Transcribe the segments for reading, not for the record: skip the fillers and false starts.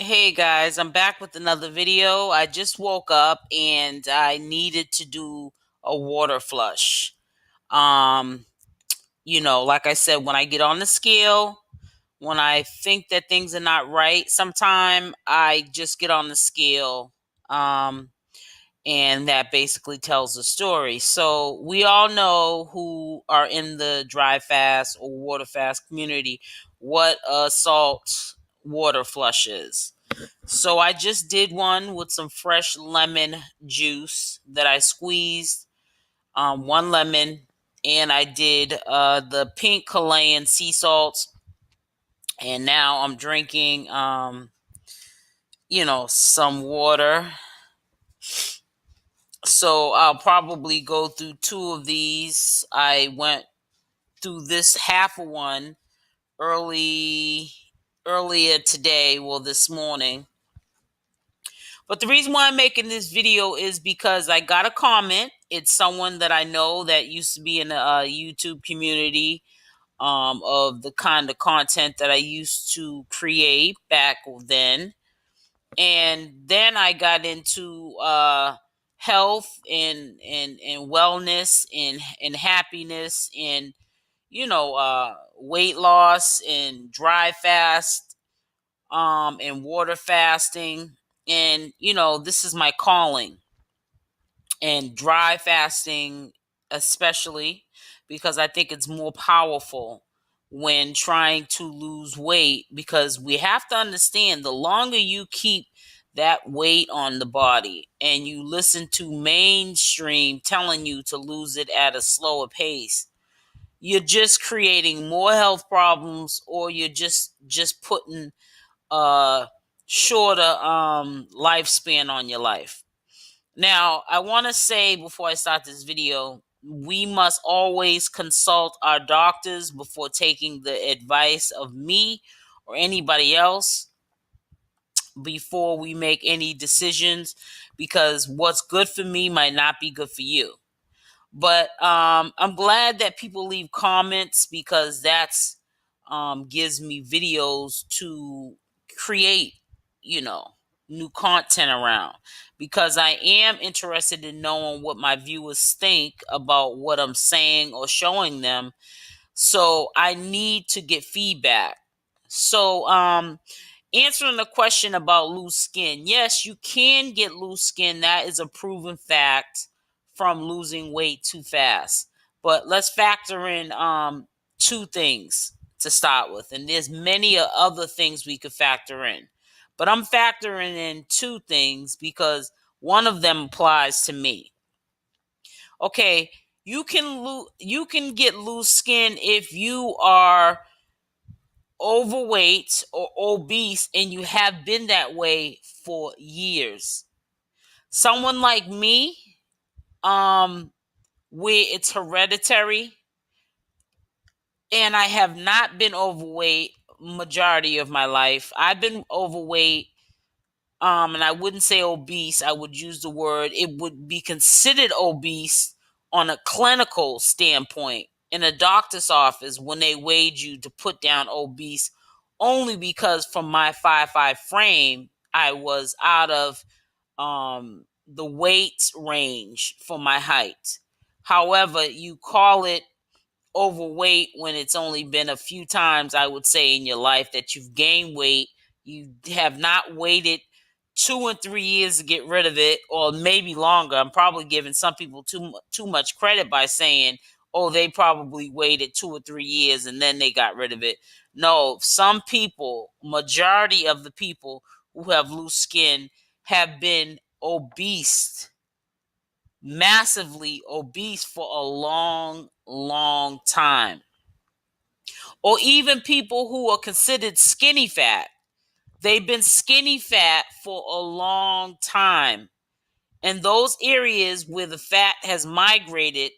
Hey guys, I'm back with another video. I just woke up and I needed to do a water flush. Um, like I said, when I get on the scale, when I think that things are not right, sometime I just get on the scale. Um, and that basically tells the story. So we all know who are in the dry fast or water fast community what a salt water flush is. So I just did one with some fresh lemon juice that I squeezed, one lemon, and I did the pink Himalayan sea salts. And now I'm drinking, some water. So I'll probably go through two of these. I went through this half of one earlier today, well this morning. But the reason why I'm making this video is because I got a comment. It's someone that I know that used to be in the YouTube community of the kind of content that I used to create back then. And then I got into health and wellness and happiness and weight loss and dry fast and water fasting. And this is my calling, and dry fasting especially, because I think it's more powerful when trying to lose weight, because we have to understand the longer you keep that weight on the body and you listen to mainstream telling you to lose it at a slower pace, you're just creating more health problems, or you're just putting a shorter lifespan on your life. Now, I want to say before I start this video, we must always consult our doctors before taking the advice of me or anybody else before we make any decisions, because what's good for me might not be good for you. But I'm glad that people leave comments, because that's gives me videos to create, new content around, because I am interested in knowing what my viewers think about what I'm saying or showing them. So I need to get feedback. So answering the question about loose skin, yes, you can get loose skin. That is a proven fact from losing weight too fast. But let's factor in two things to start with, and there's many other things we could factor in. But I'm factoring in two things because one of them applies to me. Okay, you can get loose skin if you are overweight or obese and you have been that way for years. Someone like me, where it's hereditary, and I have not been overweight majority of my life. I've been overweight, and I wouldn't say obese. I would use the word, it would be considered obese on a clinical standpoint in a doctor's office when they weighed you to put down obese, only because from my 5'5" frame, I was out of the weight range for my height. However, you call it overweight when it's only been a few times, I would say, in your life that you've gained weight. You have not waited 2 and 3 years to get rid of it, or maybe longer. I'm probably giving some people too much credit by saying, oh, they probably waited 2 or 3 years and then they got rid of it. No, some people, majority of the people who have loose skin, have been obese, massively obese, for a long time. Or even people who are considered skinny fat. They've been skinny fat for a long time. And those areas where the fat has migrated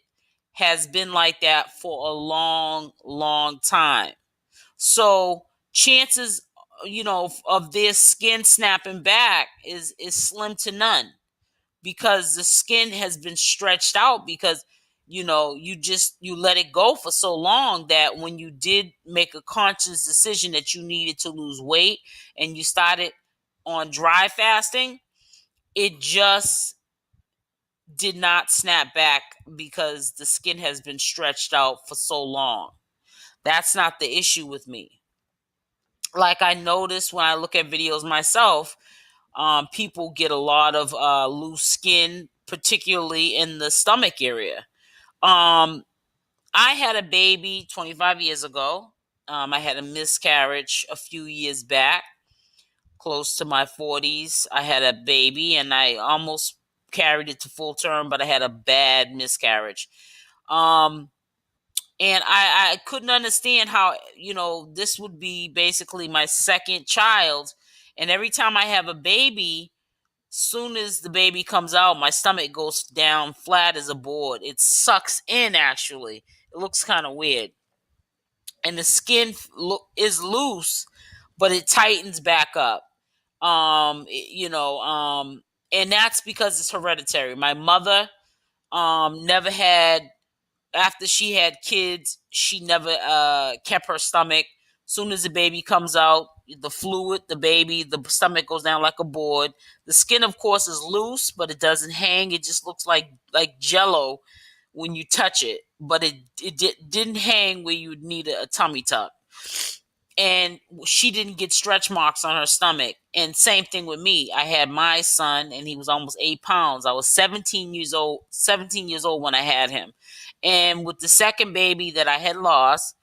has been like that for a long time. So chances, of their skin snapping back is slim to none, because the skin has been stretched out, because you let it go for so long that when you did make a conscious decision that you needed to lose weight and you started on dry fasting, it just did not snap back because the skin has been stretched out for so long. That's not the issue with me. Like I noticed when I look at videos myself, people get a lot of loose skin, particularly in the stomach area. Um, I had a baby 25 years ago. I had a miscarriage a few years back, close to my 40s. I had a baby and I almost carried it to full term, but I had a bad miscarriage. Um, and I couldn't understand how, this would be basically my second child. And every time I have a baby, soon as the baby comes out, my stomach goes down flat as a board. It sucks in, actually. It looks kind of weird. And the skin is loose, but it tightens back up. And that's because it's hereditary. My mother never had, after she had kids, she never kept her stomach. Soon as the baby comes out, the fluid, the baby, the stomach goes down like a board. The skin, of course, is loose, but it doesn't hang. It just looks like Jello when you touch it, but it didn't hang where you would need a tummy tuck. And she didn't get stretch marks on her stomach. And same thing with me. I had my son, and he was almost 8 pounds. I was 17 years old when I had him. And with the second baby that I had lost,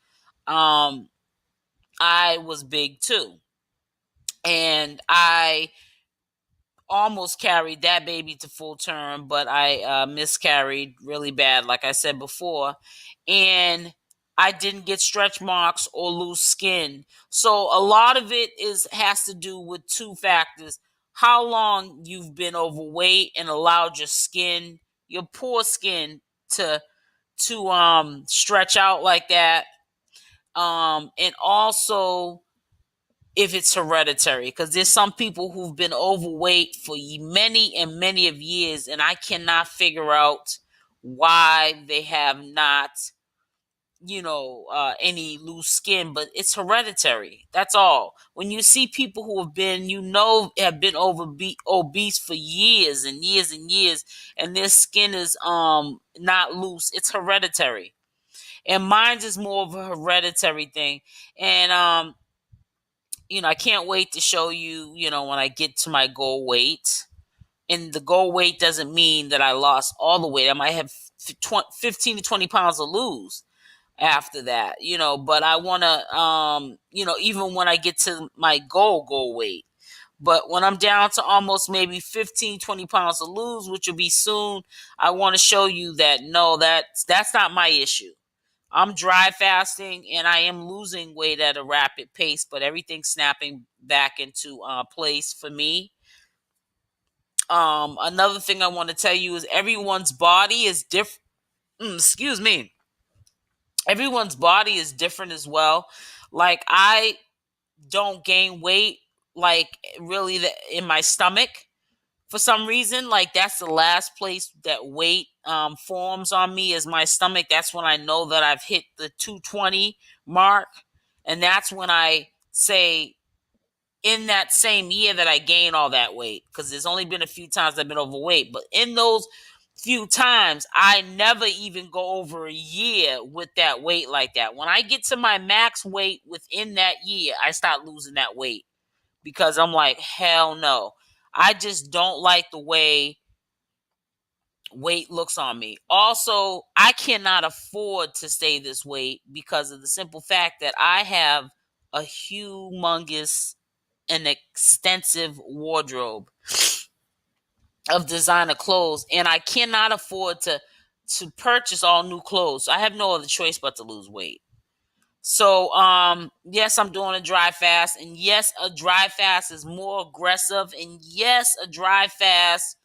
I was big too. And I almost carried that baby to full term, but I miscarried really bad, like I said before. And I didn't get stretch marks or loose skin. So a lot of it has to do with two factors: how long you've been overweight and allowed your poor skin to stretch out like that. And also if it's hereditary, because there's some people who've been overweight for many and many of years, and I cannot figure out why they have not, any loose skin, but it's hereditary. That's all. When you see people who have been, have been obese for years and years and years, and their skin is not loose, it's hereditary. And mine is more of a hereditary thing. And I can't wait to show you, when I get to my goal weight. And the goal weight doesn't mean that I lost all the weight. I might have 15 to 20 pounds to lose after that, but I want to, even when I get to my goal weight. But when I'm down to almost maybe 15, 20 pounds to lose, which will be soon, I want to show you that, no, that's not my issue. I'm dry fasting and I am losing weight at a rapid pace, but everything's snapping back into place for me. Another thing I want to tell you is everyone's body is different. Excuse me. Everyone's body is different as well. Like I don't gain weight like really in my stomach. For some reason, like that's the last place that weight forms on me is my stomach. That's when I know that I've hit the 220 mark. And that's when I say in that same year that I gain all that weight, because there's only been a few times I've been overweight. But in those few times, I never even go over a year with that weight like that. When I get to my max weight within that year, I start losing that weight because I'm like, hell no. I just don't like the way weight looks on me. Also, I cannot afford to stay this weight because of the simple fact that I have a humongous and extensive wardrobe of designer clothes, and I cannot afford to purchase all new clothes. I have no other choice but to lose weight. So, yes, I'm doing a dry fast, and yes, a dry fast is more aggressive, and yes, a dry fast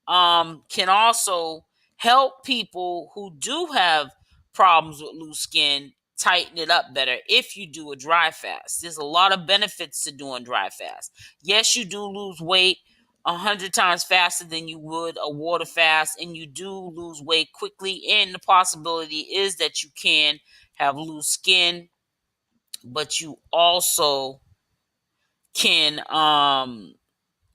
can also help people who do have problems with loose skin tighten it up better if you do a dry fast. There's a lot of benefits to doing dry fast. Yes, you do lose weight 100 times faster than you would a water fast, and you do lose weight quickly, and the possibility is that you can have loose skin, but you also can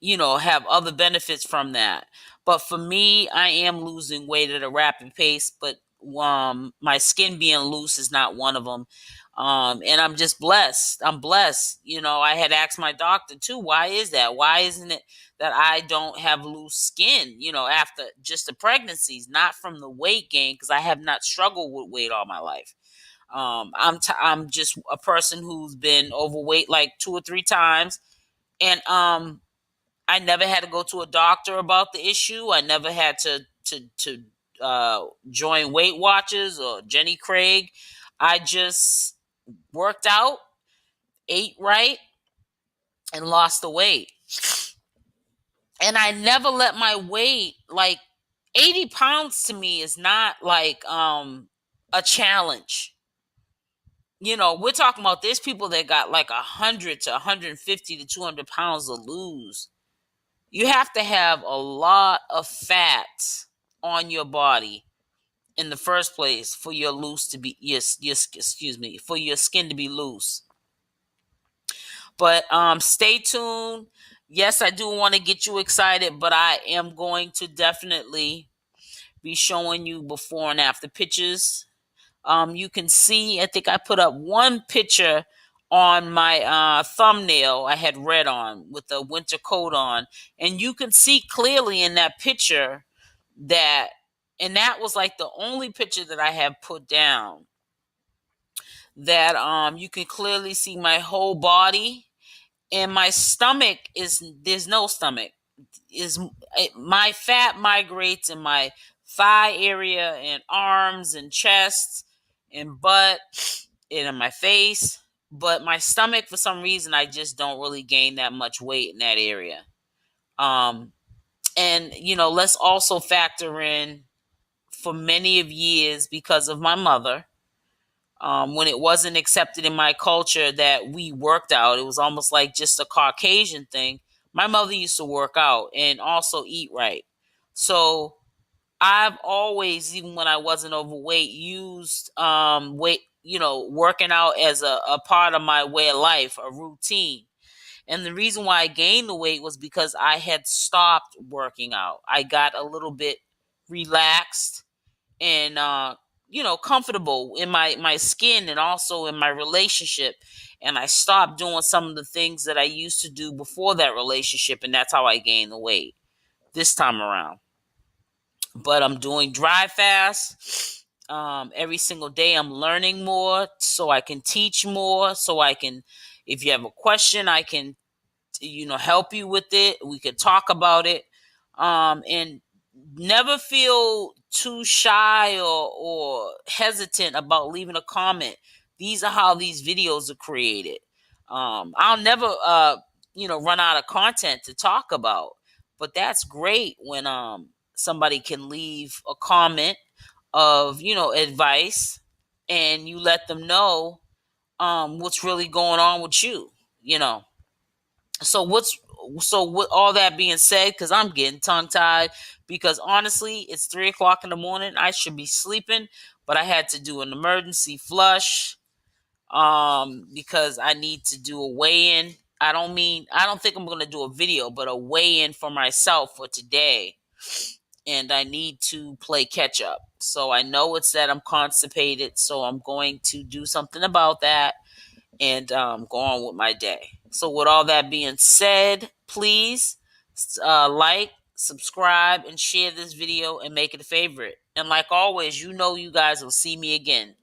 have other benefits from that. But for me, I am losing weight at a rapid pace, but my skin being loose is not one of them. And I'm just blessed. I'm blessed. I had asked my doctor too, why is that? Why isn't it that I don't have loose skin, after just the pregnancies, not from the weight gain, because I have not struggled with weight all my life. I'm just a person who's been overweight like 2 or 3 times, and I never had to go to a doctor about the issue. I never had to join Weight Watchers or Jenny Craig. I just worked out, ate right, and lost the weight. And I never let my weight, like 80 pounds to me is not like a challenge. We're talking about there's people that got like 100 to 150 to 200 pounds to lose. You have to have a lot of fat on your body in the first place for your loose to be excuse me, for your skin to be loose. But stay tuned. Yes, I do want to get you excited, but I am going to definitely be showing you before and after pictures. You can see, I think I put up one picture on my thumbnail I had red on with the winter coat on. And you can see clearly in that picture that, and that was like the only picture that I have put down, that you can clearly see my whole body, and my stomach there's no stomach. My fat migrates in my thigh area and arms and chest and butt and in my face, but my stomach, for some reason, I just don't really gain that much weight in that area. And let's also factor in, for many of years, because of my mother, when it wasn't accepted in my culture that we worked out, it was almost like just a Caucasian thing. My mother used to work out and also eat right. So I've always, even when I wasn't overweight, used working out as a part of my way of life, a routine. And the reason why I gained the weight was because I had stopped working out. I got a little bit relaxed and comfortable in my skin and also in my relationship, and I stopped doing some of the things that I used to do before that relationship, and that's how I gained the weight this time around. But I'm doing dry fast every single day. I'm learning more so I can teach more, so I can, if you have a question, I can help you with it. We could talk about it. And never feel too shy or hesitant about leaving a comment. These are how these videos are created. I'll never run out of content to talk about, but that's great when somebody can leave a comment of advice, and you let them know what's really going on with you. So with all that being said, because I'm getting tongue tied, because honestly, it's 3 o'clock in the morning. I should be sleeping, but I had to do an emergency flush because I need to do a weigh-in. I don't think I'm gonna do a video, but a weigh-in for myself for today. And I need to play catch up. So I know it's that I'm constipated, so I'm going to do something about that and go on with my day. So with all that being said, please like, subscribe, and share this video and make it a favorite. And like always, you guys will see me again.